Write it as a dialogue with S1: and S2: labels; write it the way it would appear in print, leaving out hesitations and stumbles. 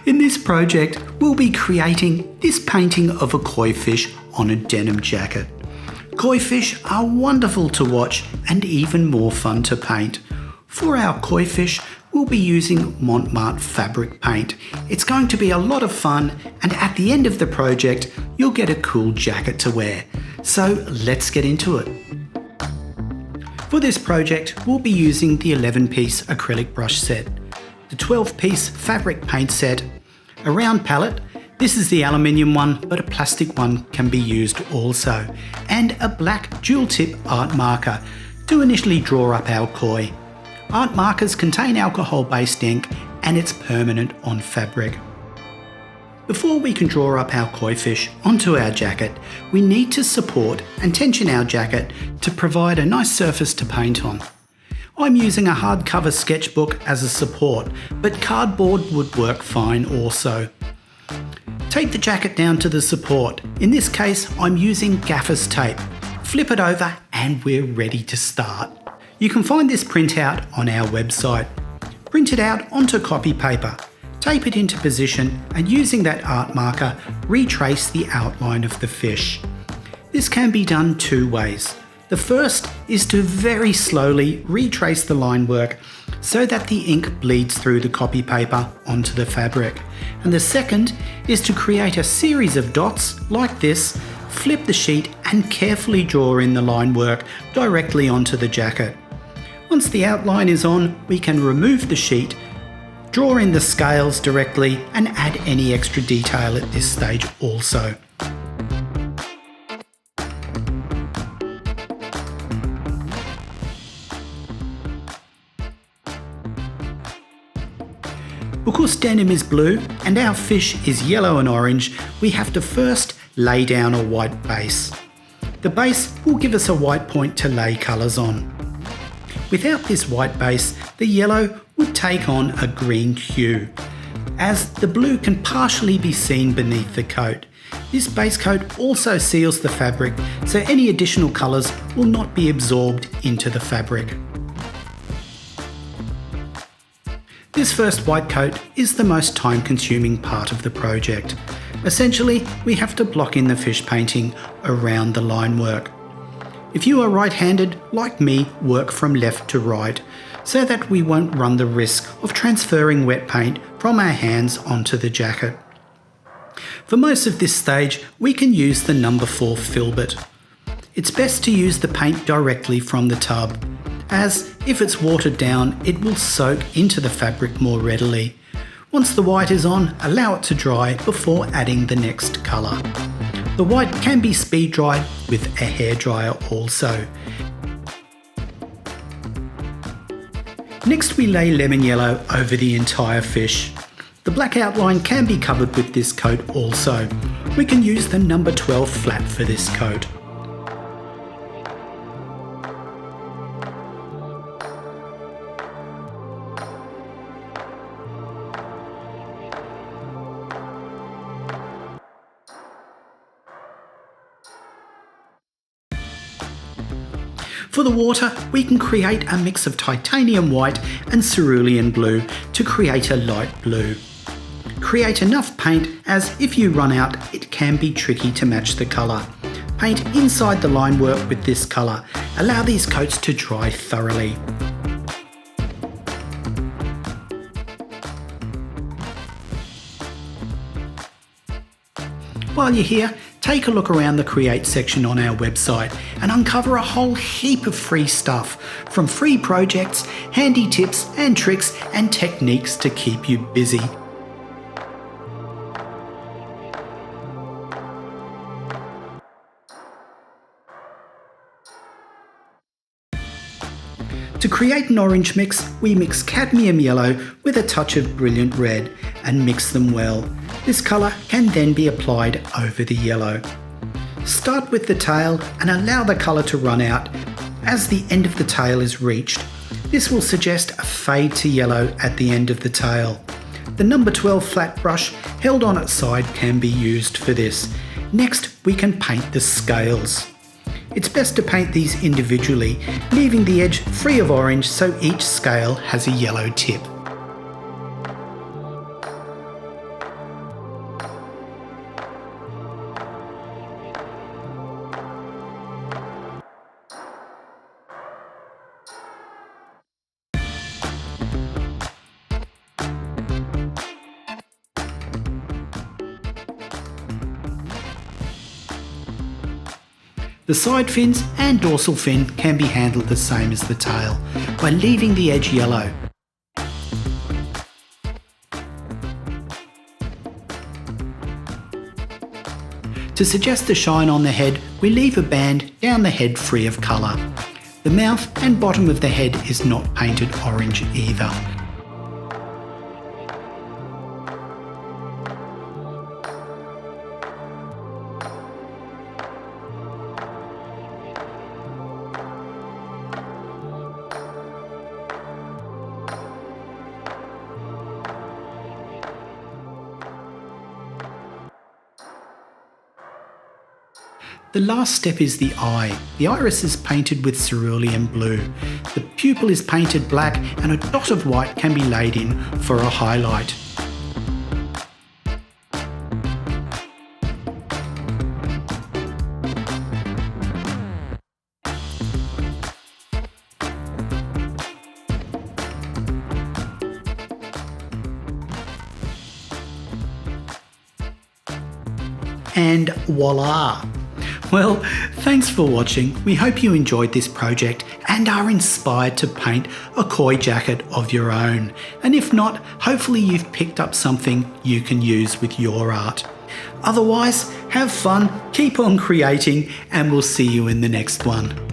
S1: In this project, we'll be creating this painting of a koi fish on a denim jacket. Koi fish are wonderful to watch and even more fun to paint. For our koi fish, we'll be using Montmartre fabric paint. It's going to be a lot of fun, and at the end of the project, you'll get a cool jacket to wear. So let's get into it. For this project, we'll be using the 11-piece acrylic brush set, the 12-piece fabric paint set, a round palette, this is the aluminium one, but a plastic one can be used also, and a black dual tip art marker to initially draw up our koi. Art markers contain alcohol-based ink and it's permanent on fabric. Before we can draw up our koi fish onto our jacket, we need to support and tension our jacket to provide a nice surface to paint on. I'm using a hardcover sketchbook as a support, but cardboard would work fine also. Take the jacket down to the support. In this case, I'm using gaffer's tape. Flip it over and we're ready to start. You can find this printout on our website. Print it out onto copy paper. Tape it into position and using that art marker, retrace the outline of the fish. This can be done two ways. The first is to very slowly retrace the line work so that the ink bleeds through the copy paper onto the fabric. And the second is to create a series of dots like this, flip the sheet and carefully draw in the line work directly onto the jacket. Once the outline is on, we can remove the sheet, draw in the scales directly and add any extra detail at this stage also. Because denim is blue and our fish is yellow and orange, we have to first lay down a white base. The base will give us a white point to lay colours on. Without this white base, the yellow would take on a green hue, as the blue can partially be seen beneath the coat. This base coat also seals the fabric, so any additional colours will not be absorbed into the fabric. This first white coat is the most time-consuming part of the project. Essentially, we have to block in the fish painting around the line work. If you are right-handed, like me, work from left to right, so that we won't run the risk of transferring wet paint from our hands onto the jacket. For most of this stage, we can use the number 4 filbert. It's best to use the paint directly from the tub, as if it's watered down, it will soak into the fabric more readily. Once the white is on, allow it to dry before adding the next colour. The white can be speed dried with a hairdryer also. Next we lay lemon yellow over the entire fish. The black outline can be covered with this coat also. We can use the number 12 flat for this coat. For the water, we can create a mix of titanium white and cerulean blue to create a light blue. Create enough paint, as if you run out, it can be tricky to match the colour. Paint inside the line work with this colour. Allow these coats to dry thoroughly. While you're here, take a look around the Create section on our website and uncover a whole heap of free stuff, from free projects, handy tips and tricks and techniques to keep you busy. To create an orange mix, we mix cadmium yellow with a touch of brilliant red and mix them well. This colour can then be applied over the yellow. Start with the tail and allow the colour to run out as the end of the tail is reached. This will suggest a fade to yellow at the end of the tail. The number 12 flat brush held on its side can be used for this. Next, we can paint the scales. It's best to paint these individually, leaving the edge free of orange so each scale has a yellow tip. The side fins and dorsal fin can be handled the same as the tail by leaving the edge yellow. To suggest the shine on the head, we leave a band down the head free of colour. The mouth and bottom of the head is not painted orange either. The last step is the eye. The iris is painted with cerulean blue. The pupil is painted black and a dot of white can be laid in for a highlight. And voila! Well, thanks for watching. We hope you enjoyed this project and are inspired to paint a koi jacket of your own. And if not, hopefully you've picked up something you can use with your art. Otherwise, have fun, keep on creating, and we'll see you in the next one.